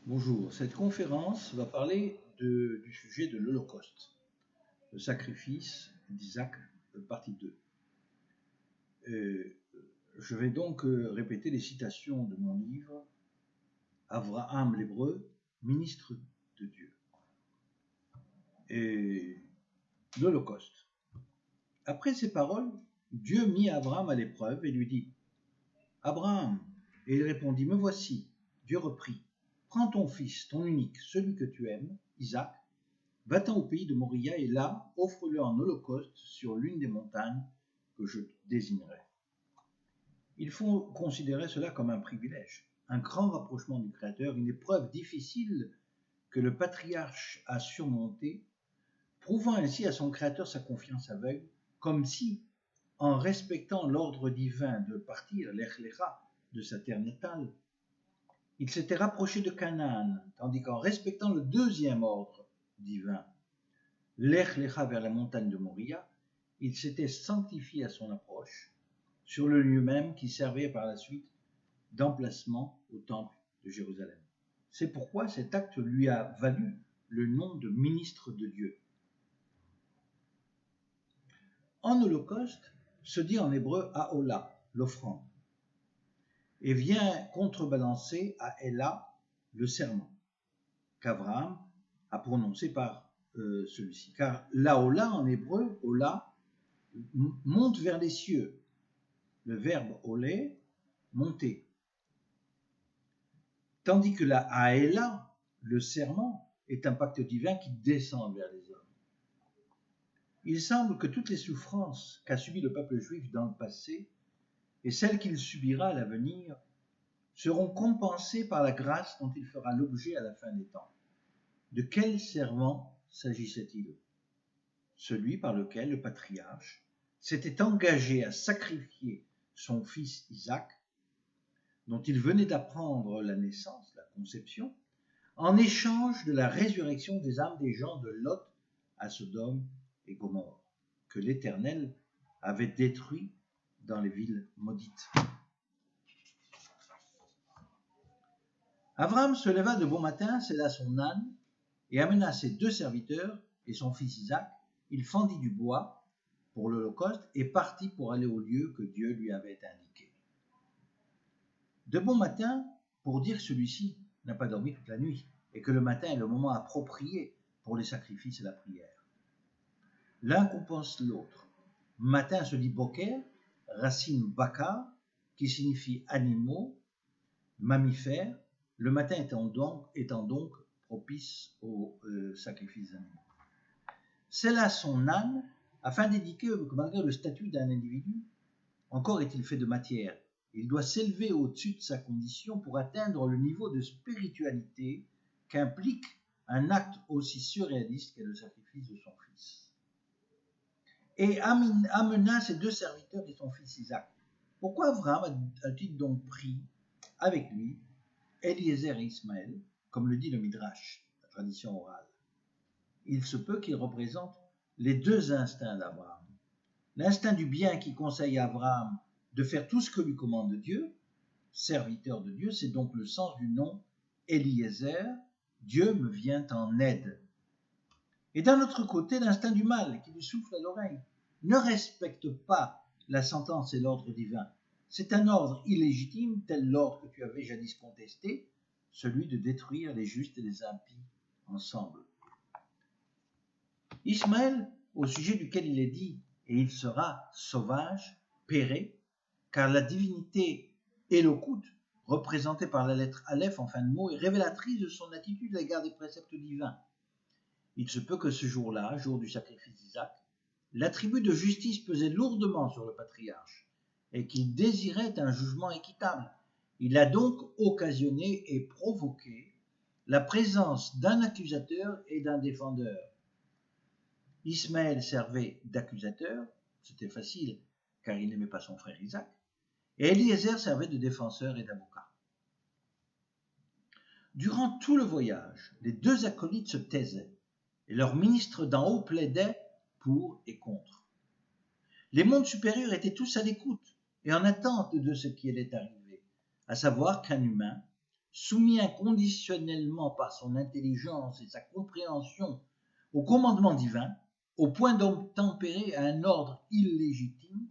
Bonjour, cette conférence va parler du sujet de l'Holocauste, le sacrifice d'Isaac, partie 2. Je vais donc répéter les citations de mon livre, Abraham l'Hébreu, ministre de Dieu. Et l'Holocauste. Après ces paroles, Dieu mit Abraham à l'épreuve et lui dit « Abraham !» Et il répondit « Me voici !» Dieu reprit « Prends ton fils, ton unique, celui que tu aimes, Isaac, va-t'en au pays de Moria et là, offre-le en holocauste sur l'une des montagnes que je désignerai. » Il faut considérer cela comme un privilège, un grand rapprochement du Créateur, une épreuve difficile que le patriarche a surmontée, prouvant ainsi à son Créateur sa confiance aveugle, comme si, en respectant l'ordre divin de partir, l'Ech Lecha, de sa terre natale, il s'était rapproché de Canaan, tandis qu'en respectant le deuxième ordre divin, l'Ech Lecha vers la montagne de Moria, il s'était sanctifié à son approche, sur le lieu même qui servait par la suite d'emplacement au temple de Jérusalem. C'est pourquoi cet acte lui a valu le nom de ministre de Dieu. En holocauste se dit en hébreu Haola, l'offrande, et vient contrebalancer à Ela, le serment, qu'Abraham a prononcé par celui-ci. Car l'Haola en hébreu, Ola, monte vers les cieux. Le verbe olé, monter. Tandis que la Haéla, le serment, est un pacte divin qui descend vers les hommes. Il semble que toutes les souffrances qu'a subies le peuple juif dans le passé et celles qu'il subira à l'avenir seront compensées par la grâce dont il fera l'objet à la fin des temps. De quel serment s'agissait-il ? Celui par lequel le patriarche s'était engagé à sacrifier son fils Isaac, dont il venait d'apprendre la naissance, la conception, en échange de la résurrection des âmes des gens de Lot à Sodome et Gomorrhe, que l'Éternel avait détruit dans les villes maudites. Abraham se leva de bon matin, sella son âne, et amena ses 2 serviteurs et son fils Isaac. Il fendit du bois pour l'Holocauste et partit pour aller au lieu que Dieu lui avait indiqué. De bon matin, pour dire que celui-ci n'a pas dormi toute la nuit et que le matin est le moment approprié pour les sacrifices et la prière. L'un compense l'autre. Matin se dit boker, racine baka, qui signifie animaux, mammifères, le matin étant donc propice aux sacrifices animaux. C'est là son âne, afin d'indiquer que malgré le statut d'un individu, encore est-il fait de matière. Il doit s'élever au-dessus de sa condition pour atteindre le niveau de spiritualité qu'implique un acte aussi surréaliste qu'est le sacrifice de son fils. Et amena ses 2 serviteurs et son fils Isaac. Pourquoi Abraham a-t-il donc pris avec lui Eliezer et Ismaël, comme le dit le Midrash, la tradition orale? Il se peut qu'ils représentent les 2 instincts d'Abraham. L'instinct du bien qui conseille à Abraham de faire tout ce que lui commande Dieu, serviteur de Dieu, c'est donc le sens du nom Eliezer, Dieu me vient en aide. Et d'un autre côté, l'instinct du mal qui lui souffle à l'oreille. Ne respecte pas la sentence et l'ordre divin. C'est un ordre illégitime, tel l'ordre que tu avais jadis contesté, celui de détruire les justes et les impies ensemble. Ismaël, au sujet duquel il est dit « et il sera sauvage, paierait », car la divinité Élokut, représentée par la lettre Aleph en fin de mot, est révélatrice de son attitude à l'égard des préceptes divins. Il se peut que ce jour-là, jour du sacrifice d'Isaac, l'attribut de justice pesait lourdement sur le patriarche et qu'il désirait un jugement équitable. Il a donc occasionné et provoqué la présence d'un accusateur et d'un défendeur. Ismaël servait d'accusateur, c'était facile car il n'aimait pas son frère Isaac, et Eliezer servait de défenseur et d'avocat. Durant tout le voyage, les 2 acolytes se taisaient et leurs ministres d'en haut plaidaient pour et contre. Les mondes supérieurs étaient tous à l'écoute et en attente de ce qui allait arriver, à savoir qu'un humain, soumis inconditionnellement par son intelligence et sa compréhension au commandement divin, au point d'obtempérer à un ordre illégitime,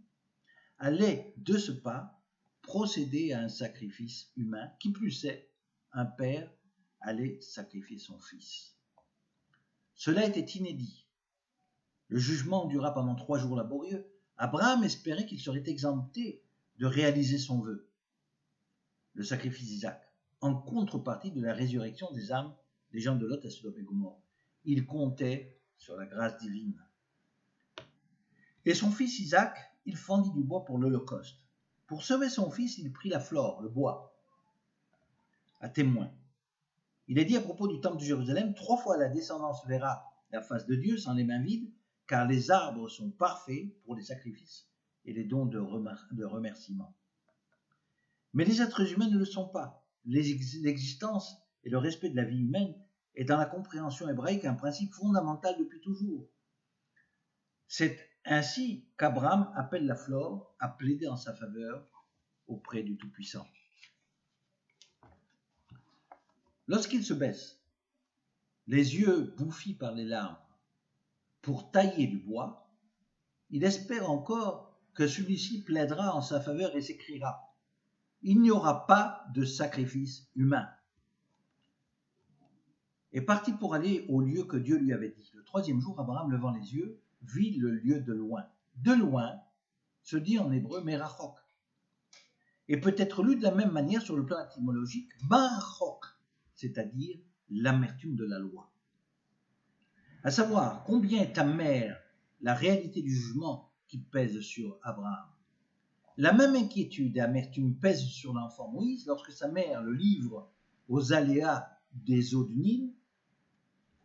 allait de ce pas procéder à un sacrifice humain, qui plus est, un père allait sacrifier son fils. Cela était inédit. Le jugement dura pendant 3 jours laborieux. Abraham espérait qu'il serait exempté de réaliser son vœu, le sacrifice d'Isaac, en contrepartie de la résurrection des âmes des gens de Lot à Sodome et Gomorrhe. Il comptait sur la grâce divine. Et son fils Isaac, il fendit du bois pour l'Holocauste. Pour sauver son fils, il prit la flore, le bois, à témoin. Il est dit à propos du temple de Jérusalem, 3 fois la descendance verra la face de Dieu sans les mains vides, car les arbres sont parfaits pour les sacrifices et les dons de remerciement. Mais les êtres humains ne le sont pas. L'existence et le respect de la vie humaine est dans la compréhension hébraïque un principe fondamental depuis toujours. C'est ainsi qu'Abraham appelle la flore à plaider en sa faveur auprès du Tout-Puissant. Lorsqu'il se baisse, les yeux bouffis par les larmes, pour tailler du bois, il espère encore que celui-ci plaidera en sa faveur et s'écriera : il n'y aura pas de sacrifice humain. Et parti pour aller au lieu que Dieu lui avait dit. Le 3e jour, Abraham, levant les yeux, vit le lieu de loin. De loin se dit en hébreu merachok, et peut être lu de la même manière sur le plan étymologique, marachok, c'est-à-dire l'amertume de la loi. À savoir combien est amère la réalité du jugement qui pèse sur Abraham. La même inquiétude et amertume pèse sur l'enfant Moïse lorsque sa mère le livre aux aléas des eaux du Nil.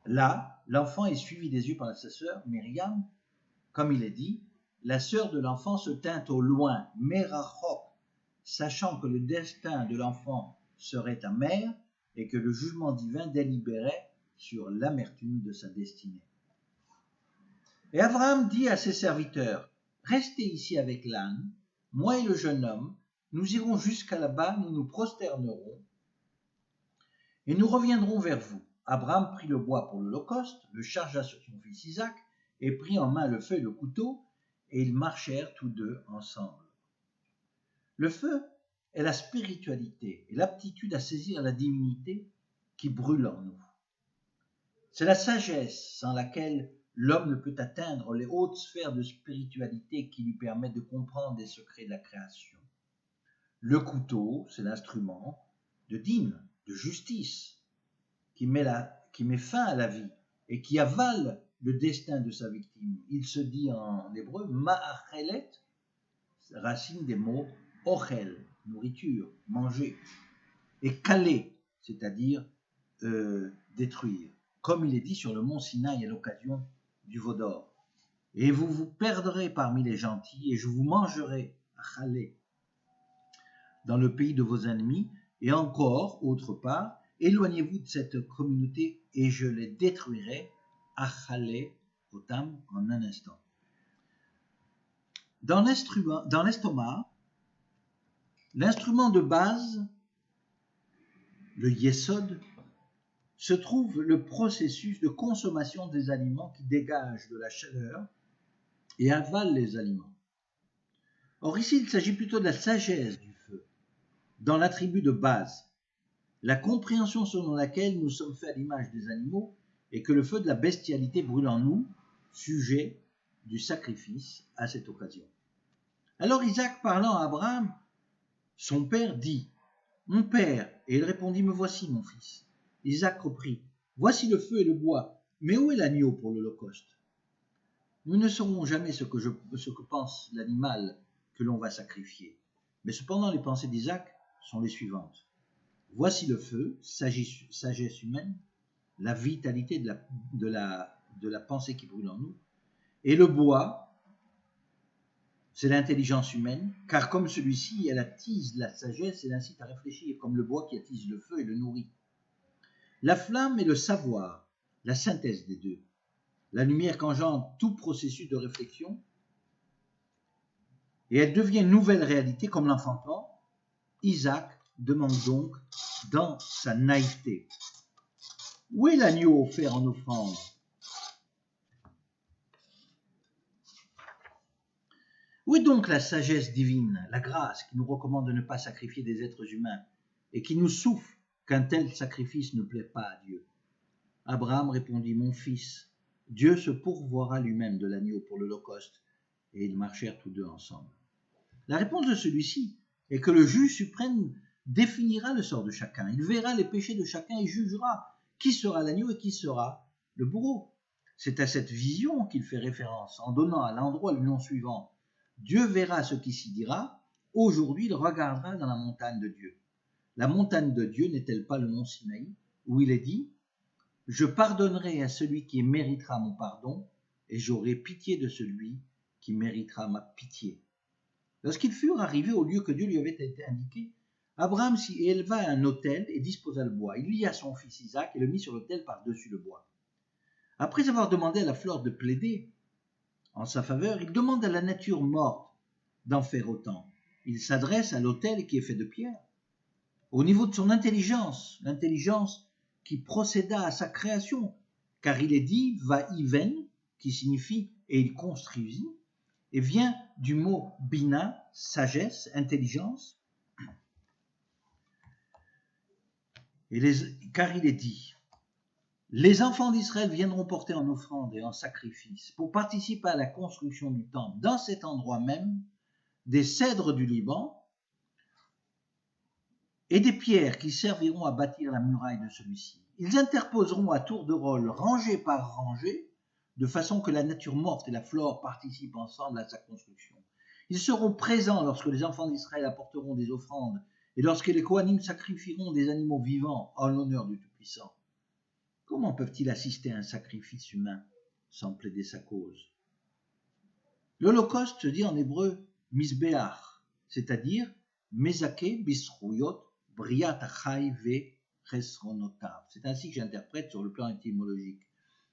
Là, l'enfant est suivi des yeux par sa sœur, Myriam. Comme il est dit, la sœur de l'enfant se tint au loin, merachok, sachant que le destin de l'enfant serait amer et que le jugement divin délibérait sur l'amertume de sa destinée. Et Abraham dit à ses serviteurs : restez ici avec l'âne, moi et le jeune homme, nous irons jusqu'à là-bas, nous nous prosternerons et nous reviendrons vers vous. Abraham prit le bois pour l'Holocauste, le chargea sur son fils Isaac et prit en main le feu et le couteau, et ils marchèrent tous deux ensemble. Le feu est la spiritualité et l'aptitude à saisir la divinité qui brûle en nous. C'est la sagesse sans laquelle l'homme ne peut atteindre les hautes sphères de spiritualité qui lui permettent de comprendre les secrets de la création. Le couteau, c'est l'instrument de dîme, de justice, qui met fin à la vie et qui avale le destin de sa victime. Il se dit en hébreu ma'achelet, racine des mots ochel, nourriture, manger, et kalé, c'est-à-dire détruire, comme il est dit sur le mont Sinaï à l'occasion du veau d'or. Et vous vous perdrez parmi les gentils, et je vous mangerai, achalé, dans le pays de vos ennemis, et encore, autre part, éloignez-vous de cette communauté, et je les détruirai, achalé, otam, en un instant. Dans l'estomac, l'instrument de base, le yesod, se trouve le processus de consommation des aliments qui dégage de la chaleur et avale les aliments. Or ici, il s'agit plutôt de la sagesse du feu, dans l'attribut de base, la compréhension selon laquelle nous sommes faits à l'image des animaux et que le feu de la bestialité brûle en nous, sujet du sacrifice à cette occasion. Alors Isaac, parlant à Abraham, son père, dit : « Mon père » et il répondit : « Me voici, mon fils. » Isaac reprit : « Voici le feu et le bois, mais où est l'agneau pour l'Holocauste ? Nous ne saurons jamais ce que pense l'animal que l'on va sacrifier. Mais cependant, les pensées d'Isaac sont les suivantes. Voici le feu, sagesse humaine, la vitalité de la pensée qui brûle en nous, et le bois, c'est l'intelligence humaine, car comme celui-ci, elle attise la sagesse et l'incite à réfléchir, comme le bois qui attise le feu et le nourrit. La flamme est le savoir, la synthèse des deux. La lumière qu'engendre tout processus de réflexion, et elle devient une nouvelle réalité comme l'enfantement. Isaac demande donc dans sa naïveté. Où est l'agneau offert en offrande? Où est donc la sagesse divine, la grâce qui nous recommande de ne pas sacrifier des êtres humains et qui nous souffle qu'un tel sacrifice ne plaît pas à Dieu? Abraham répondit, mon fils, Dieu se pourvoira lui-même de l'agneau pour l'holocauste. Et ils marchèrent tous deux ensemble. La réponse de celui-ci est que le juge suprême définira le sort de chacun. Il verra les péchés de chacun et jugera qui sera l'agneau et qui sera le bourreau. C'est à cette vision qu'il fait référence en donnant à l'endroit le nom suivant. Dieu verra ce qui s'y dira. Aujourd'hui, il regardera dans la montagne de Dieu. La montagne de Dieu n'est-elle pas le mont Sinaï, où il est dit « Je pardonnerai à celui qui méritera mon pardon, et j'aurai pitié de celui qui méritera ma pitié. » Lorsqu'ils furent arrivés au lieu que Dieu lui avait été indiqué, Abraham s'y éleva un autel et disposa le bois. Il lia son fils Isaac et le mit sur l'autel par-dessus le bois. Après avoir demandé à la fleur de plaider en sa faveur, il demande à la nature morte d'en faire autant. Il s'adresse à l'autel qui est fait de pierre. Au niveau de son intelligence, l'intelligence qui procéda à sa création, car il est dit va-i-ven, qui signifie et il construisit, et vient du mot bina, sagesse, intelligence, car il est dit les enfants d'Israël viendront porter en offrande et en sacrifice pour participer à la construction du temple dans cet endroit même des cèdres du Liban et des pierres qui serviront à bâtir la muraille de celui-ci. Ils interposeront à tour de rôle, rangée par rangée, de façon que la nature morte et la flore participent ensemble à sa construction. Ils seront présents lorsque les enfants d'Israël apporteront des offrandes et lorsque les Kohanim sacrifieront des animaux vivants en l'honneur du Tout-Puissant. Comment peuvent-ils assister à un sacrifice humain sans plaider sa cause? L'Holocauste se dit en hébreu misbeach, c'est-à-dire mezake bisrouyot briat achai ve chesronotav. C'est ainsi que j'interprète sur le plan étymologique.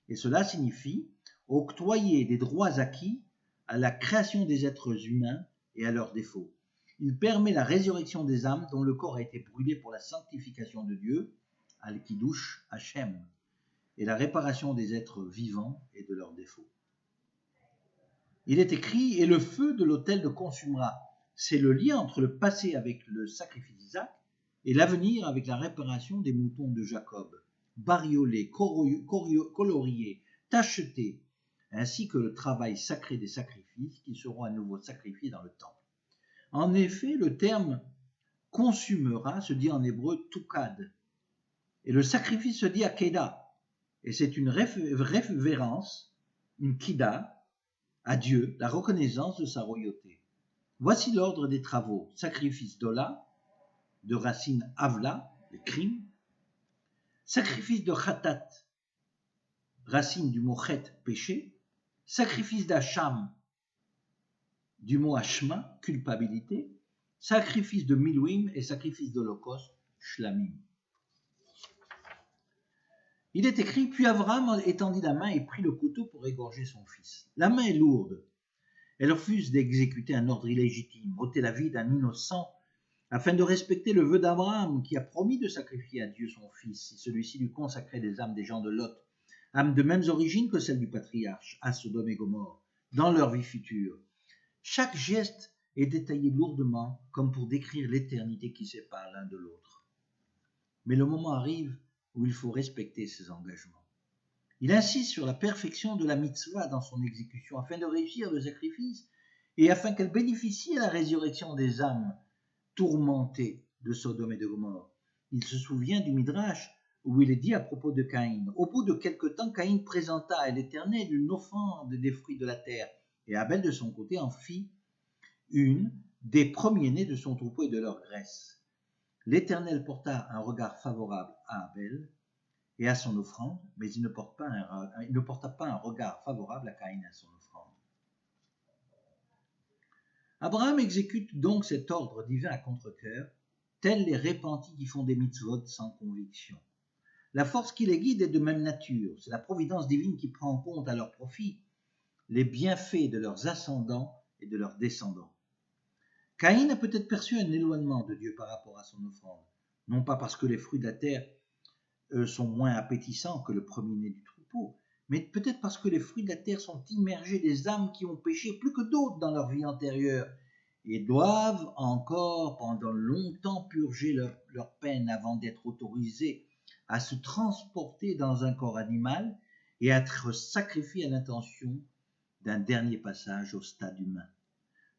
Et cela signifie octroyer des droits acquis à la création des êtres humains et à leurs défauts. Il permet la résurrection des âmes dont le corps a été brûlé pour la sanctification de Dieu, al-Kiddush Hashem, et la réparation des êtres vivants et de leurs défauts. Il est écrit « Et le feu de l'autel le consumera ». C'est le lien entre le passé avec le sacrifice d'Isaac et l'avenir avec la réparation des moutons de Jacob, bariolés, coloriés, tachetés, ainsi que le travail sacré des sacrifices qui seront à nouveau sacrifiés dans le temple. En effet, le terme « consumera » se dit en hébreu « tukad » et le sacrifice se dit « akeda ». Et c'est une révérence, une kida, à Dieu, la reconnaissance de sa royauté. Voici l'ordre des travaux. Sacrifice d'Ola, de racine Avla, le crime. Sacrifice de Khatat, racine du mot Chet, péché. Sacrifice d'Hacham, du mot Hashma, culpabilité. Sacrifice de Milouim et sacrifice d'Holocauste, Shlamim. Il est écrit, puis Abraham étendit la main et prit le couteau pour égorger son fils. La main est lourde. Elle refuse d'exécuter un ordre illégitime, ôter la vie d'un innocent, afin de respecter le vœu d'Abraham, qui a promis de sacrifier à Dieu son fils, si celui-ci lui consacrait les âmes des gens de Lot, âmes de mêmes origines que celles du patriarche, à Sodome et Gomorrhe, dans leur vie future. Chaque geste est détaillé lourdement, comme pour décrire l'éternité qui sépare l'un de l'autre. Mais le moment arrive où il faut respecter ses engagements. Il insiste sur la perfection de la mitzvah dans son exécution afin de réussir le sacrifice et afin qu'elle bénéficie à la résurrection des âmes tourmentées de Sodome et de Gomorrhe. Il se souvient du Midrash où il est dit à propos de Caïn. Au bout de quelque temps, Caïn présenta à l'Éternel une offrande des fruits de la terre et Abel de son côté en fit une des premiers-nés de son troupeau et de leur graisse. L'Éternel porta un regard favorable à Abel et à son offrande, mais il ne porta pas un regard favorable à Caïn et à son offrande. Abraham exécute donc cet ordre divin à contre-cœur, tels les repentis qui font des mitzvot sans conviction. La force qui les guide est de même nature, c'est la providence divine qui prend en compte à leur profit les bienfaits de leurs ascendants et de leurs descendants. Caïn a peut-être perçu un éloignement de Dieu par rapport à son offrande, non pas parce que les fruits de la terre sont moins appétissants que le premier-né du troupeau, mais peut-être parce que les fruits de la terre sont immergés des âmes qui ont péché plus que d'autres dans leur vie antérieure et doivent encore pendant longtemps purger leur peine avant d'être autorisés à se transporter dans un corps animal et à être sacrifiés à l'intention d'un dernier passage au stade humain.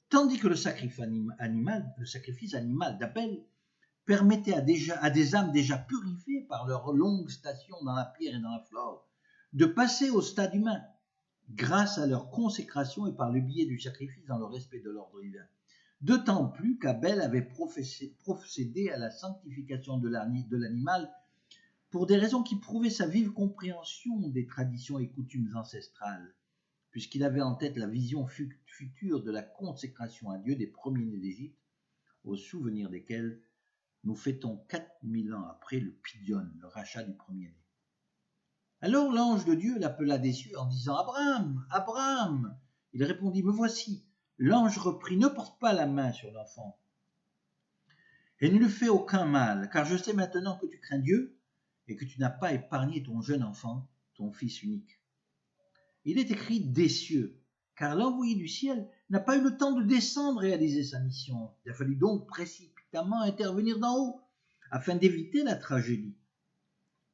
Tandis que le sacrifice animal d'Abel permettait à des âmes déjà purifiées par leur longue station dans la pierre et dans la flore de passer au stade humain grâce à leur consécration et par le biais du sacrifice dans le respect de l'ordre divin. D'autant plus qu'Abel avait procédé à la sanctification de l'animal pour des raisons qui prouvaient sa vive compréhension des traditions et coutumes ancestrales, puisqu'il avait en tête la vision future de la consécration à Dieu des premiers-nés d'Égypte, au souvenir desquels nous fêtons 4000 ans après le Pidion, le rachat du premier-né. Alors l'ange de Dieu l'appela des cieux en disant « Abraham, Abraham !» Il répondit « Me voici !» L'ange reprit « Ne porte pas la main sur l'enfant et ne lui fais aucun mal, car je sais maintenant que tu crains Dieu et que tu n'as pas épargné ton jeune enfant, ton fils unique. » Il est écrit des cieux, car l'envoyé du ciel n'a pas eu le temps de descendre réaliser sa mission. Il a fallu donc précipitamment intervenir d'en haut, afin d'éviter la tragédie.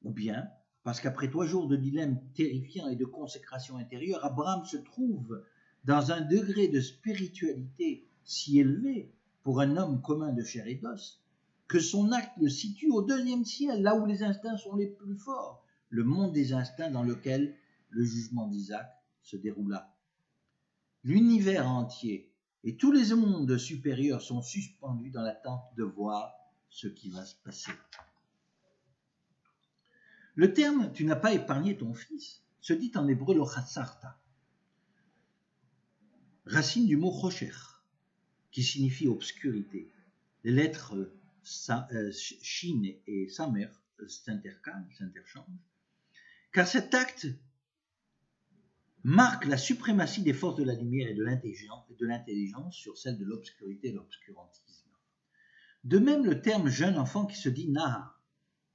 Ou bien, parce qu'après 3 jours de dilemme terrifiant et de consécration intérieure, Abraham se trouve dans un degré de spiritualité si élevé pour un homme commun de chair et d'os, que son acte le situe au 2e ciel, là où les instincts sont les plus forts, le monde des instincts dans lequel le jugement d'Isaac se déroula. L'univers entier et tous les mondes supérieurs sont suspendus dans l'attente de voir ce qui va se passer. Le terme « tu n'as pas épargné ton fils » se dit en hébreu lo chassarta, racine du mot chocher, qui signifie obscurité. Les lettres shin et samer s'interchangent, car cet acte marque la suprématie des forces de la lumière et de l'intelligence sur celle de l'obscurité et l'obscurantisme. De même, le terme jeune enfant qui se dit nahar,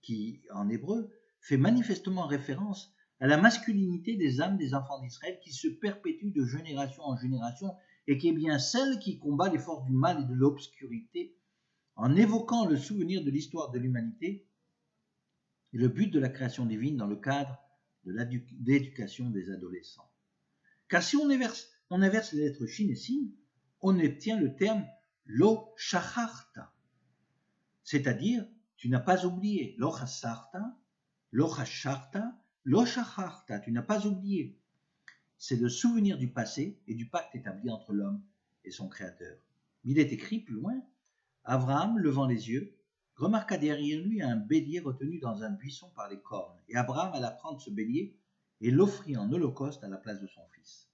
qui en hébreu fait manifestement référence à la masculinité des âmes des enfants d'Israël qui se perpétue de génération en génération et qui est bien celle qui combat les forces du mal et de l'obscurité en évoquant le souvenir de l'histoire de l'humanité et le but de la création divine dans le cadre de l'éducation des adolescents. Car si on inverse les lettres shin et sin, on obtient le terme lo shacharta, c'est-à-dire tu n'as pas oublié, lo chassarta, lo chasharta, lo shacharta, tu n'as pas oublié. C'est le souvenir du passé et du pacte établi entre l'homme et son créateur. Il est écrit plus loin, Abraham, levant les yeux, remarqua derrière lui un bélier retenu dans un buisson par les cornes, et Abraham alla prendre ce bélier et l'offrit en holocauste à la place de son fils.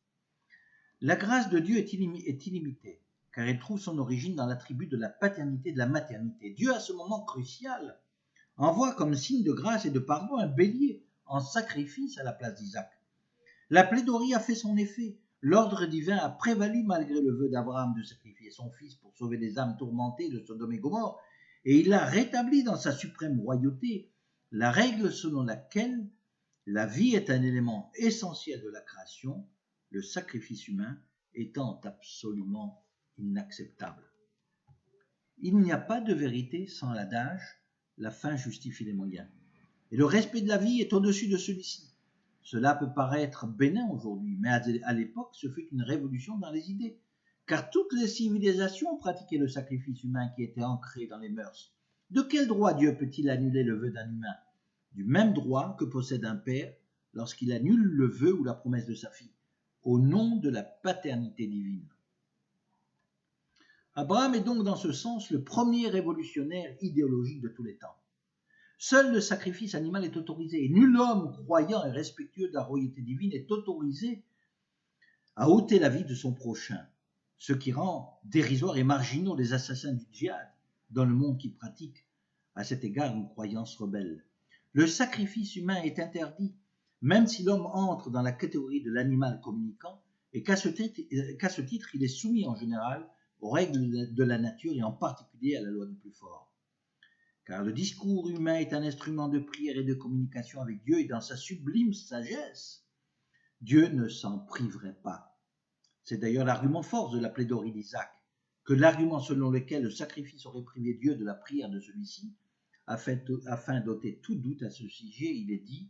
La grâce de Dieu est illimitée, car elle trouve son origine dans l'attribut de la paternité et de la maternité. Dieu, à ce moment crucial, envoie comme signe de grâce et de pardon un bélier en sacrifice à la place d'Isaac. La plaidoirie a fait son effet. L'ordre divin a prévalu malgré le vœu d'Abraham de sacrifier son fils pour sauver les âmes tourmentées de Sodome et Gomorrhe, et il a rétabli dans sa suprême royauté la règle selon laquelle la vie est un élément essentiel de la création, le sacrifice humain étant absolument inacceptable. Il n'y a pas de vérité sans l'adage « la fin justifie les moyens ». Et le respect de la vie est au-dessus de celui-ci. Cela peut paraître bénin aujourd'hui, mais à l'époque, ce fut une révolution dans les idées, car toutes les civilisations pratiquaient le sacrifice humain qui était ancré dans les mœurs. De quel droit Dieu peut-il annuler le vœu d'un humain ? Du même droit que possède un père lorsqu'il annule le vœu ou la promesse de sa fille, au nom de la paternité divine. Abraham est donc dans ce sens le premier révolutionnaire idéologique de tous les temps. Seul le sacrifice animal est autorisé, et nul homme croyant et respectueux de la royauté divine est autorisé à ôter la vie de son prochain, ce qui rend dérisoires et marginaux les assassins du djihad dans le monde qui pratique à cet égard une croyance rebelle. Le sacrifice humain est interdit, même si l'homme entre dans la catégorie de l'animal communicant, et qu'à ce titre il est soumis en général aux règles de la nature et en particulier à la loi du plus fort. Car le discours humain est un instrument de prière et de communication avec Dieu et dans sa sublime sagesse, Dieu ne s'en priverait pas. C'est d'ailleurs l'argument de force de la plaidoirie d'Isaac, que l'argument selon lequel le sacrifice aurait privé Dieu de la prière de celui-ci, afin d'ôter tout doute à ce sujet, il est dit,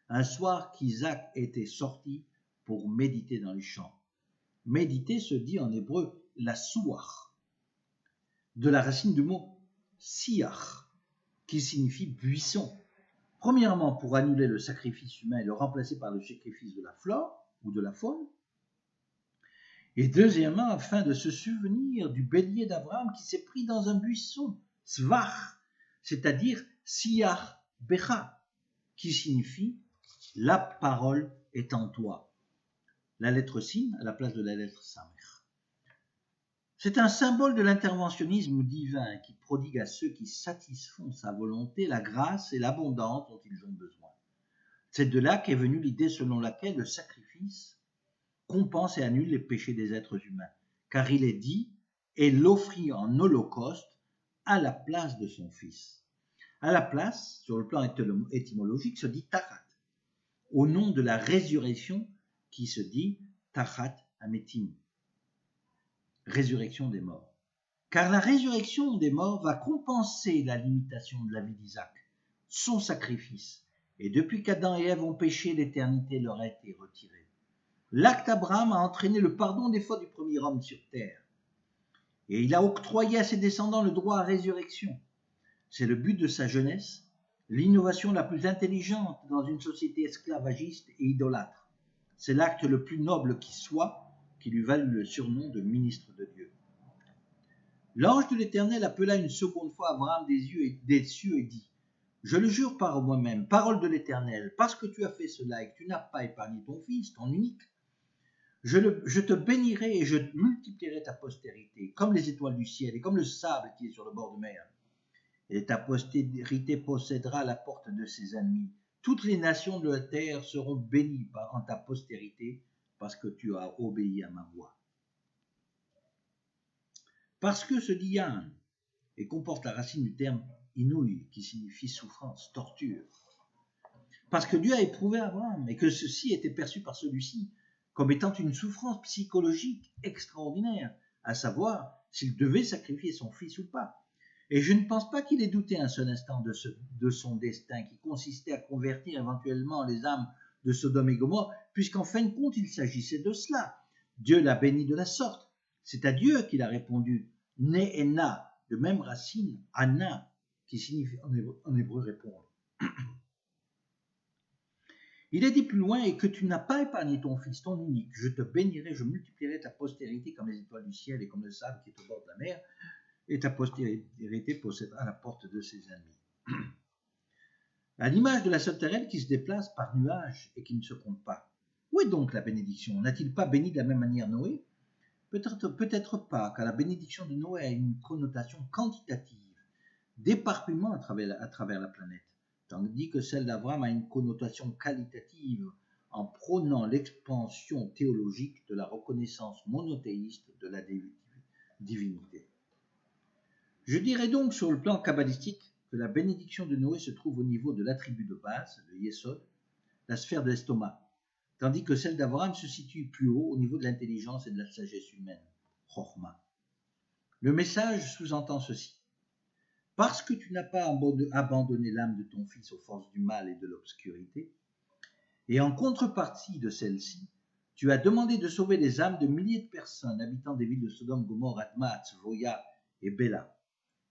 un soir qu'Isaac était sorti pour méditer dans les champs. Méditer se dit en hébreu la souach, de la racine du mot siach, qui signifie buisson. Premièrement, pour annuler le sacrifice humain et le remplacer par le sacrifice de la flore ou de la faune. Et deuxièmement, afin de se souvenir du bélier d'Abraham qui s'est pris dans un buisson, svach, c'est-à-dire siach becha, qui signifie la parole est en toi. La lettre sin à la place de la lettre samer. C'est un symbole de l'interventionnisme divin qui prodigue à ceux qui satisfont sa volonté la grâce et l'abondance dont ils ont besoin. C'est de là qu'est venue l'idée selon laquelle le sacrifice compense et annule les péchés des êtres humains, car il est dit « et l'offrit en holocauste à la place de son fils ». À la place, sur le plan étymologique, se dit « tachat », au nom de la résurrection qui se dit « tachat ametim », résurrection des morts. Car la résurrection des morts va compenser la limitation de la vie d'Isaac, son sacrifice, et depuis qu'Adam et Ève ont péché, l'éternité leur a été retirée. L'acte d'Abraham a entraîné le pardon des fautes du premier homme sur terre. Et il a octroyé à ses descendants le droit à résurrection. C'est le but de sa jeunesse, l'innovation la plus intelligente dans une société esclavagiste et idolâtre. C'est l'acte le plus noble qui soit, qui lui valut le surnom de ministre de Dieu. L'ange de l'Éternel appela une seconde fois Abraham des cieux et dit « Je le jure par moi-même, parole de l'Éternel, parce que tu as fait cela et que tu n'as pas épargné ton fils, ton unique, je te bénirai et je multiplierai ta postérité, comme les étoiles du ciel et comme le sable qui est sur le bord de mer. Et ta postérité possédera la porte de ses ennemis. Toutes les nations de la terre seront bénies en ta postérité, parce que tu as obéi à ma voix. » Parce que ce dit Yan et comporte la racine du terme inouï, qui signifie souffrance, torture. Parce que Dieu a éprouvé Abraham et que ceci était perçu par celui-ci comme étant une souffrance psychologique extraordinaire, à savoir s'il devait sacrifier son fils ou pas. Et je ne pense pas qu'il ait douté un seul instant de son destin, qui consistait à convertir éventuellement les âmes de Sodome et Gomorrhe, puisqu'en fin de compte, il s'agissait de cela. Dieu l'a béni de la sorte. C'est à Dieu qu'il a répondu « Ne et na », de même racine « ana », qui signifie en hébreu répondre. Il est dit plus loin « Et que tu n'as pas épargné ton fils, ton unique, je te bénirai, je multiplierai ta postérité comme les étoiles du ciel et comme le sable qui est au bord de la mer, et ta postérité possédera la porte de ses ennemis. » À l'image de la sauterelle qui se déplace par nuages et qui ne se compte pas. Où est donc la bénédiction? N'a-t-il pas béni de la même manière Noé? Peut-être pas, car la bénédiction de Noé a une connotation quantitative, d'éparpillement à travers la planète, tandis que celle d'Abraham a une connotation qualitative en prônant l'expansion théologique de la reconnaissance monothéiste de la divinité. Je dirais donc sur le plan kabbalistique que la bénédiction de Noé se trouve au niveau de l'attribut de base, le Yesod, la sphère de l'estomac, tandis que celle d'Abraham se situe plus haut au niveau de l'intelligence et de la sagesse humaine, Chokhmah. Le message sous-entend ceci. Parce que tu n'as pas abandonné l'âme de ton fils aux forces du mal et de l'obscurité, et en contrepartie de celle-ci, tu as demandé de sauver les âmes de milliers de personnes habitant des villes de Sodome, Gomorrhe, Adma, Tzvoya et Béla.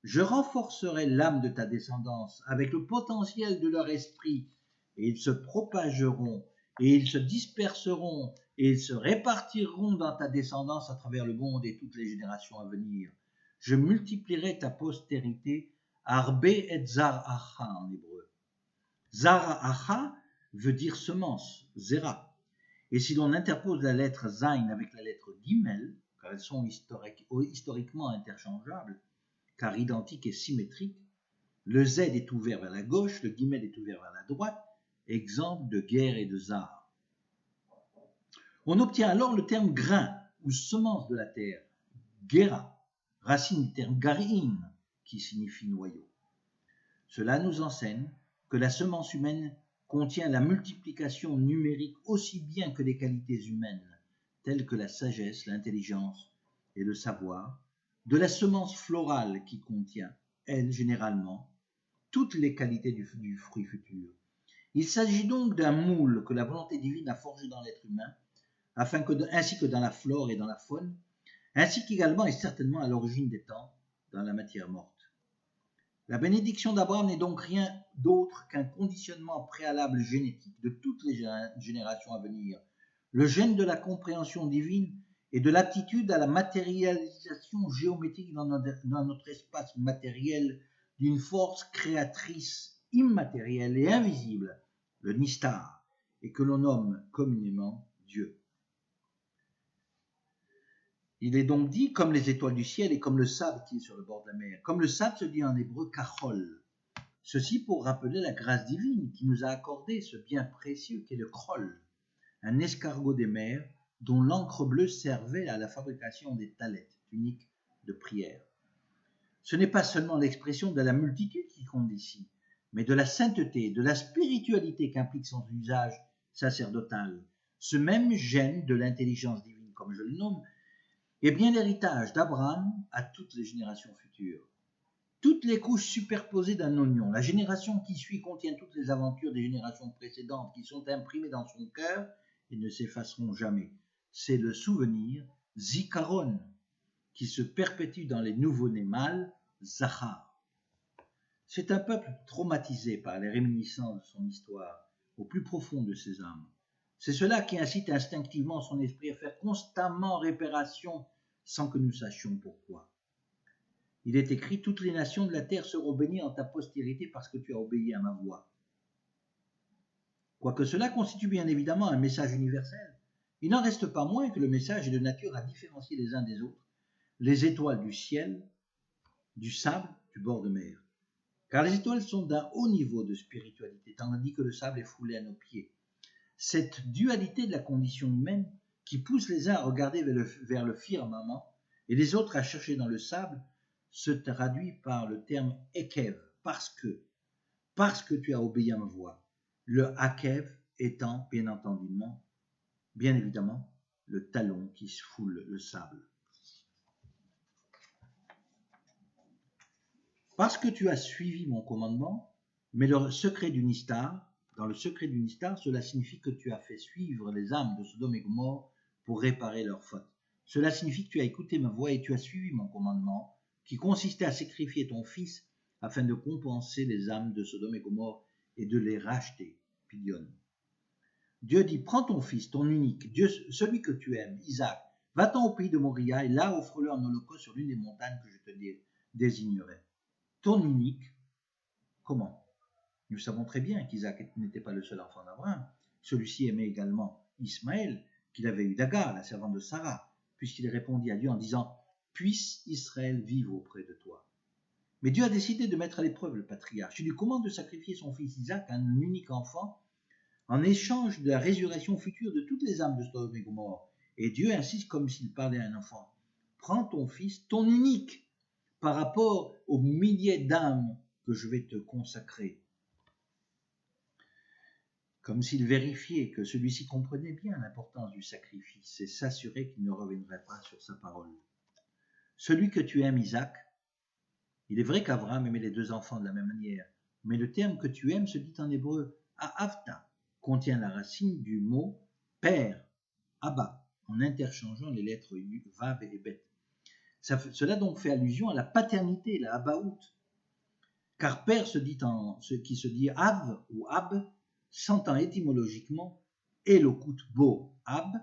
Je renforcerai l'âme de ta descendance avec le potentiel de leur esprit, et ils se propageront, et ils se disperseront, et ils se répartiront dans ta descendance à travers le monde et toutes les générations à venir. Je multiplierai ta postérité, arbe et zaracha en hébreu. Zaracha veut dire semence, zera. Et si l'on interpose la lettre zain avec la lettre gimel, car elles sont historiquement interchangeables, car identiques et symétriques, le Z est ouvert vers la gauche, le guimel est ouvert vers la droite, exemple de guerre et de zar. On obtient alors le terme grain ou semence de la terre, gera, racine du terme garin, qui signifie noyau. Cela nous enseigne que la semence humaine contient la multiplication numérique aussi bien que les qualités humaines, telles que la sagesse, l'intelligence et le savoir, de la semence florale qui contient, elle, généralement, toutes les qualités du fruit futur. Il s'agit donc d'un moule que la volonté divine a forgé dans l'être humain, ainsi que dans la flore et dans la faune, ainsi qu'également et certainement à l'origine des temps, dans la matière morte. La bénédiction d'Abraham n'est donc rien d'autre qu'un conditionnement préalable génétique de toutes les générations à venir, le gène de la compréhension divine et de l'aptitude à la matérialisation géométrique dans notre espace matériel d'une force créatrice immatérielle et invisible, le Nistar, et que l'on nomme communément Dieu. Il est donc dit comme les étoiles du ciel et comme le sable qui est sur le bord de la mer. Comme le sable se dit en hébreu kachol. Ceci pour rappeler la grâce divine qui nous a accordé ce bien précieux qu'est le krol, un escargot des mers dont l'encre bleue servait à la fabrication des talettes, tuniques de prière. Ce n'est pas seulement l'expression de la multitude qui compte ici, mais de la sainteté, de la spiritualité qu'implique son usage sacerdotal. Ce même gène de l'intelligence divine, comme je le nomme, est bien l'héritage d'Abraham à toutes les générations futures. Toutes les couches superposées d'un oignon, la génération qui suit contient toutes les aventures des générations précédentes qui sont imprimées dans son cœur et ne s'effaceront jamais. C'est le souvenir, zikaron, qui se perpétue dans les nouveau-nés mâles, zachar. C'est un peuple traumatisé par les réminiscences de son histoire, au plus profond de ses âmes. C'est cela qui incite instinctivement son esprit à faire constamment réparation sans que nous sachions pourquoi. Il est écrit « Toutes les nations de la terre seront bénies en ta postérité parce que tu as obéi à ma voix ». Quoique cela constitue bien évidemment un message universel, il n'en reste pas moins que le message est de nature à différencier les uns des autres, les étoiles du ciel, du sable, du bord de mer. Car les étoiles sont d'un haut niveau de spiritualité, tandis que le sable est foulé à nos pieds. Cette dualité de la condition humaine qui pousse les uns à regarder vers le firmament et les autres à chercher dans le sable se traduit par le terme Ekev, parce que tu as obéi à ma voix. Le Akev étant bien évidemment, le talon qui foule le sable. Parce que tu as suivi mon commandement, mais dans le secret du Nistar, cela signifie que tu as fait suivre les âmes de Sodome et Gomorrhe pour réparer leurs fautes. Cela signifie que tu as écouté ma voix et tu as suivi mon commandement, qui consistait à sacrifier ton fils afin de compenser les âmes de Sodome et Gomorrhe et de les racheter. Pidion. Dieu dit, prends ton fils, ton unique, Dieu, celui que tu aimes, Isaac, va-t'en au pays de Moria et là offre-le en holocauste sur l'une des montagnes que je te désignerai. Ton unique, comment ? Nous savons très bien qu'Isaac n'était pas le seul enfant d'Abraham. Celui-ci aimait également Ismaël, qu'il avait eu d'Agar, la servante de Sarah, puisqu'il répondit à Dieu en disant « Puisse Israël vivre auprès de toi ». Mais Dieu a décidé de mettre à l'épreuve le patriarche. Il lui commande de sacrifier son fils Isaac, un unique enfant, en échange de la résurrection future de toutes les âmes de Sodome et Gomorrhe. Et Dieu insiste comme s'il parlait à un enfant. Prends ton fils, ton unique, par rapport aux milliers d'âmes que je vais te consacrer. Comme s'il vérifiait que celui-ci comprenait bien l'importance du sacrifice et s'assurait qu'il ne reviendrait pas sur sa parole. Celui que tu aimes, Isaac, il est vrai qu'Abraham aimait les deux enfants de la même manière, mais le terme que tu aimes se dit en hébreu Ahavta, contient la racine du mot père, Abba, en interchangeant les lettres Vav et Bet. Cela donc fait allusion à la paternité, la Abaout, car père ce qui se dit Av ou Ab, s'entend étymologiquement Elokut Bo, Ab,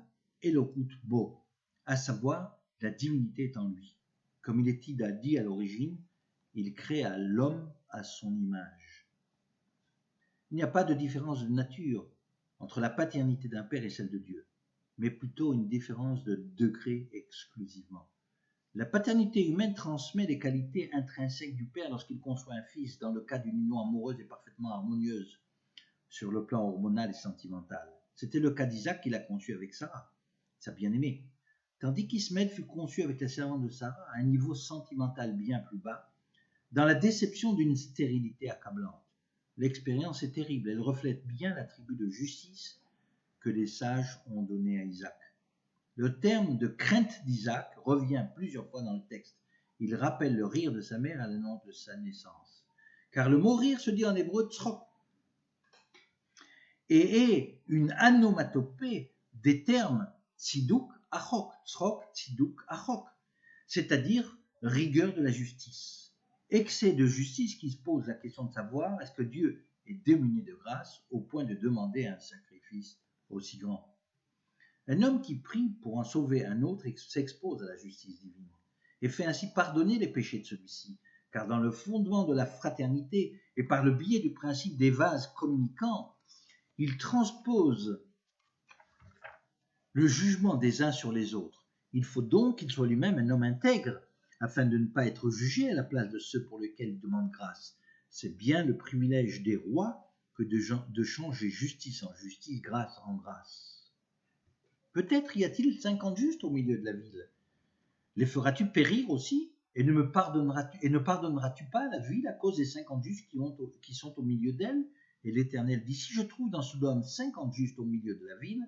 Elokut Bo, à savoir la divinité est en lui. Comme il est dit à l'origine, il créa l'homme à son image. Il n'y a pas de différence de nature entre la paternité d'un père et celle de Dieu, mais plutôt une différence de degré exclusivement. La paternité humaine transmet les qualités intrinsèques du père lorsqu'il conçoit un fils dans le cas d'une union amoureuse et parfaitement harmonieuse sur le plan hormonal et sentimental. C'était le cas d'Isaac qu'il a conçu avec Sarah, sa bien-aimée. tandis qu'Ismaël fut conçu avec la servante de Sarah à un niveau sentimental bien plus bas, dans la déception d'une stérilité accablante. L'expérience est terrible, elle reflète bien l'attribut de justice que les sages ont donné à Isaac. Le terme de crainte d'Isaac revient plusieurs fois dans le texte. Il rappelle le rire de sa mère à l'annonce de sa naissance. Car le mot rire se dit en hébreu tzrok et est une anomatopée des termes tziduk achok, tzrok, tziduk achok, c'est-à-dire rigueur de la justice. Excès de justice qui se pose la question de savoir est-ce que Dieu est démuni de grâce au point de demander un sacrifice aussi grand. Un homme qui prie pour en sauver un autre s'expose à la justice divine et fait ainsi pardonner les péchés de celui-ci, car dans le fondement de la fraternité et par le biais du principe des vases communicants, il transpose le jugement des uns sur les autres. Il faut donc qu'il soit lui-même un homme intègre, afin de ne pas être jugé à la place de ceux pour lesquels il demande grâce. C'est bien le privilège des rois que de changer justice en justice, grâce en grâce. Peut-être y a-t-il 50 justes au milieu de la ville. Les feras-tu périr aussi, et ne pardonneras-tu pas la ville à cause des 50 justes qui sont au milieu d'elle? Et l'Éternel dit, si je trouve dans Sodome 50 justes au milieu de la ville,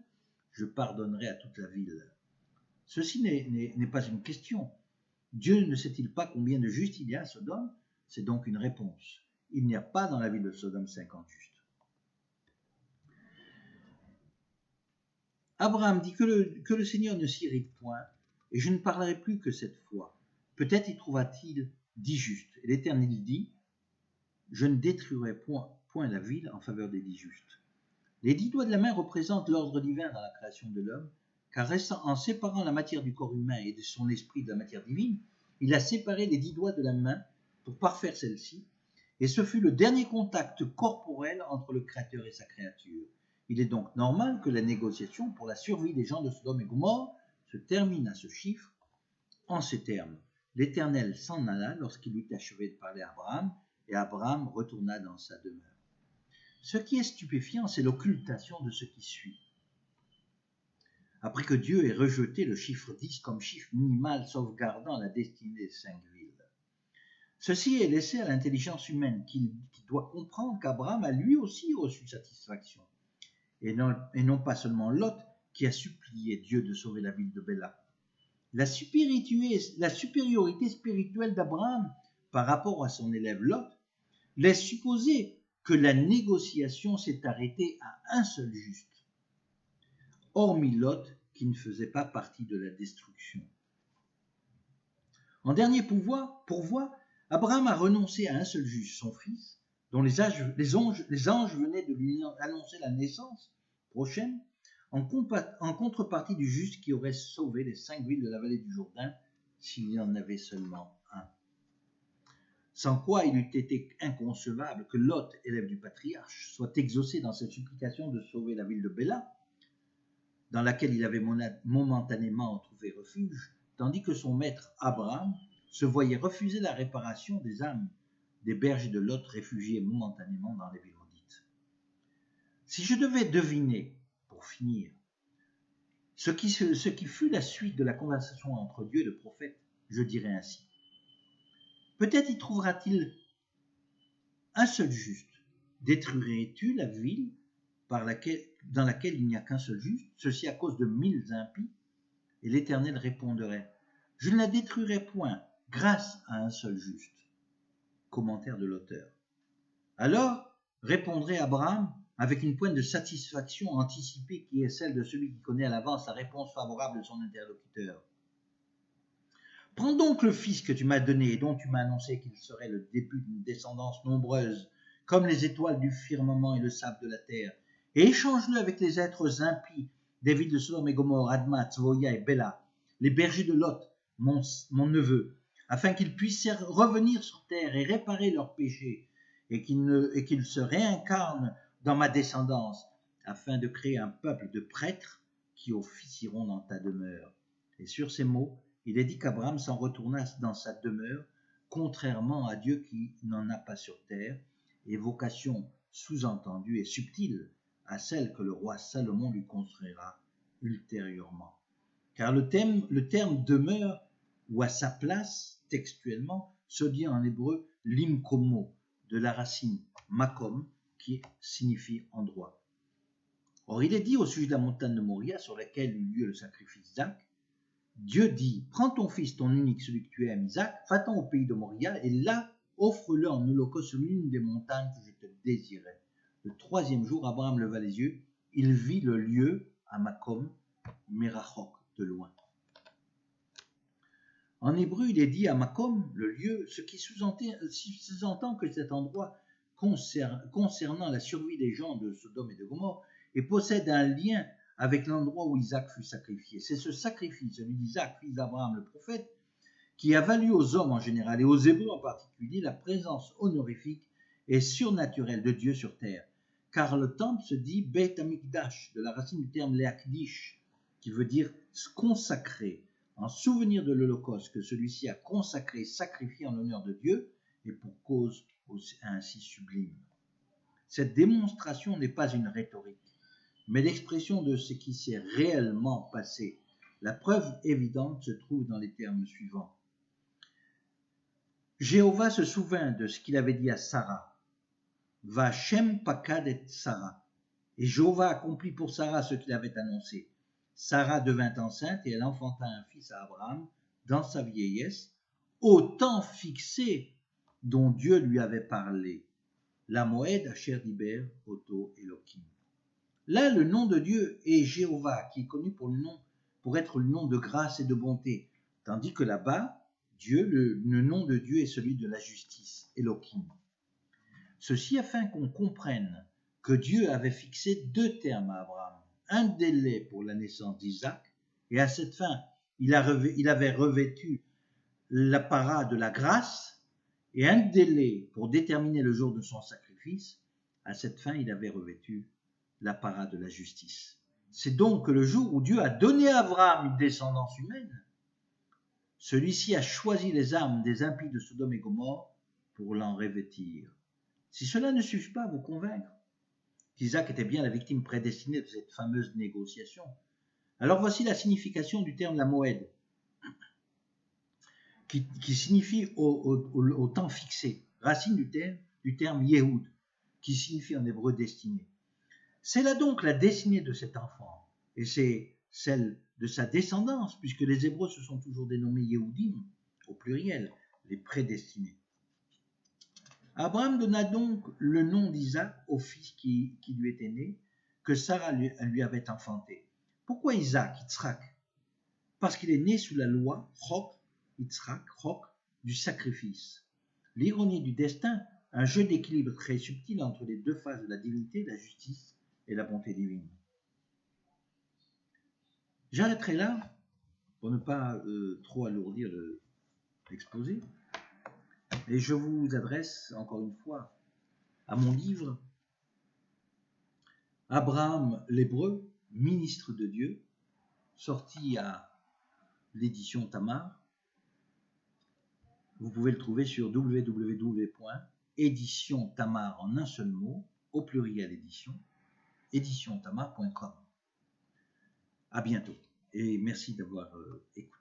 je pardonnerai à toute la ville. Ceci n'est pas une question. Dieu ne sait-il pas combien de justes il y a à Sodome? C'est donc une réponse. Il n'y a pas dans la ville de Sodome 50 justes. Abraham dit que le Seigneur ne s'irrite point, et je ne parlerai plus que cette fois. Peut-être y trouvera-t-il 10 justes. Et l'Éternel dit, je ne détruirai point la ville en faveur des 10 justes. Les 10 doigts de la main représentent l'ordre divin dans la création de l'homme, car en séparant la matière du corps humain et de son esprit de la matière divine, il a séparé les 10 doigts de la main pour parfaire celle-ci, et ce fut le dernier contact corporel entre le Créateur et sa créature. Il est donc normal que la négociation pour la survie des gens de Sodome et Gomorrhe se termine à ce chiffre en ces termes. L'Éternel s'en alla lorsqu'il eut achevé de parler à Abraham, et Abraham retourna dans sa demeure. Ce qui est stupéfiant, c'est l'occultation de ce qui suit. Après que Dieu ait rejeté le chiffre 10 comme chiffre minimal sauvegardant la destinée des 5 villes, ceci est laissé à l'intelligence humaine qui doit comprendre qu'Abraham a lui aussi reçu satisfaction, et non pas seulement Lot qui a supplié Dieu de sauver la ville de Béla. La supériorité spirituelle d'Abraham par rapport à son élève Lot laisse supposer que la négociation s'est arrêtée à un seul juste, hormis Lot qui ne faisait pas partie de la destruction. En dernier pourvoi, Abraham a renoncé à un seul juge, son fils, dont les anges venaient de lui annoncer la naissance prochaine, en contrepartie du juste qui aurait sauvé les 5 villes de la vallée du Jourdain s'il y en avait seulement un. Sans quoi il eût été inconcevable que Lot, élève du patriarche, soit exaucé dans sa supplication de sauver la ville de Béla, dans laquelle il avait momentanément trouvé refuge, tandis que son maître Abraham se voyait refuser la réparation des âmes des bergers de Lot réfugiés momentanément dans les villes maudites. Si je devais deviner, pour finir, ce qui fut la suite de la conversation entre Dieu et le prophète, je dirais ainsi. Peut-être y trouvera-t-il un seul juste. Détruirais-tu la ville dans laquelle il n'y a qu'un seul juste, ceci à cause de 1000 impies? Et l'Éternel répondrait, je ne la détruirai point, grâce à un seul juste. Commentaire de l'auteur. Alors, répondrait Abraham avec une pointe de satisfaction anticipée qui est celle de celui qui connaît à l'avance la réponse favorable de son interlocuteur. Prends donc le fils que tu m'as donné et dont tu m'as annoncé qu'il serait le début d'une descendance nombreuse, comme les étoiles du firmament et le sable de la terre, et échange-le avec les êtres impies des villes de Sodome et Gomorrhe, Adma, Tzvoya et Béla, les bergers de Lot, mon neveu, afin qu'ils puissent revenir sur terre et réparer leurs péchés, et qu'ils se réincarnent dans ma descendance, afin de créer un peuple de prêtres qui officieront dans ta demeure. Et sur ces mots, il est dit qu'Abraham s'en retourna dans sa demeure, contrairement à Dieu qui n'en a pas sur terre, évocation sous-entendue et subtile à celle que le roi Salomon lui construira ultérieurement. car le terme demeure ou à sa place textuellement se dit en hébreu limkomo, de la racine makom, qui signifie endroit. Or, il est dit au sujet de la montagne de Moria, sur laquelle eut lieu le sacrifice d'Isaac, Dieu dit, prends ton fils, ton unique, celui que tu aimes, Isaac, va-t'en au pays de Moria, et là, offre-le en holocauste sur l'une des montagnes que je te désirais. Le troisième jour, Abraham leva les yeux, il vit le lieu à Makom, Merachok, de loin. En hébreu, il est dit à Makom, le lieu, ce qui sous-entend que cet endroit concernant la survie des gens de Sodome et de Gomorrhe et possède un lien avec l'endroit où Isaac fut sacrifié. C'est ce sacrifice, celui d'Isaac, fils d'Abraham le prophète, qui a valu aux hommes en général et aux Hébreux en particulier la présence honorifique et surnaturelle de Dieu sur terre. Car le temple se dit Beit Hamikdash, de la racine du terme Leakdish, qui veut dire consacrer, en souvenir de l'Holocauste que celui-ci a consacré, sacrifié en l'honneur de Dieu et pour cause ainsi sublime. Cette démonstration n'est pas une rhétorique, mais l'expression de ce qui s'est réellement passé. La preuve évidente se trouve dans les termes suivants. Jéhovah se souvint de ce qu'il avait dit à Sarah. Vachem pakad et Sarah. Et Jéhovah accomplit pour Sarah ce qu'il avait annoncé. Sarah devint enceinte et elle enfanta un fils à Abraham dans sa vieillesse, au temps fixé dont Dieu lui avait parlé. La Moed Asher Diber Oto Elohim. Là, le nom de Dieu est Jéhovah, qui est connu pour être le nom de grâce et de bonté, tandis que là-bas, Dieu, le nom de Dieu est celui de la justice, Elohim. Ceci afin qu'on comprenne que Dieu avait fixé deux termes à Abraham, un délai pour la naissance d'Isaac, et à cette fin, il avait revêtu l'apparat de la grâce, et un délai pour déterminer le jour de son sacrifice. À cette fin, il avait revêtu l'apparat de la justice. C'est donc le jour où Dieu a donné à Abraham une descendance humaine. Celui-ci a choisi les âmes des impies de Sodome et Gomorrhe pour l'en revêtir. Si cela ne suffit pas à vous convaincre qu'Isaac était bien la victime prédestinée de cette fameuse négociation, alors voici la signification du terme la Moed, qui signifie au temps fixé, racine du terme Yehoud, qui signifie en hébreu destinée. C'est là donc la destinée de cet enfant, et c'est celle de sa descendance, puisque les Hébreux se sont toujours dénommés Yehudim, au pluriel, les prédestinés. Abraham donna donc le nom d'Isaac au fils qui lui était né, que Sarah lui avait enfanté. Pourquoi Isaac, Yitzhak? Parce qu'il est né sous la loi, Chok, Yitzhak, Chok, du sacrifice. L'ironie du destin, un jeu d'équilibre très subtil entre les deux phases de la divinité, la justice et la bonté divine. J'arrêterai là, pour ne pas trop alourdir l'exposé, et je vous adresse encore une fois à mon livre Abraham l'Hébreu, ministre de Dieu, sorti à l'édition Tamar. Vous pouvez le trouver sur www.éditiontamar en un seul mot, au pluriel éditiontamar.com. À bientôt et merci d'avoir écouté.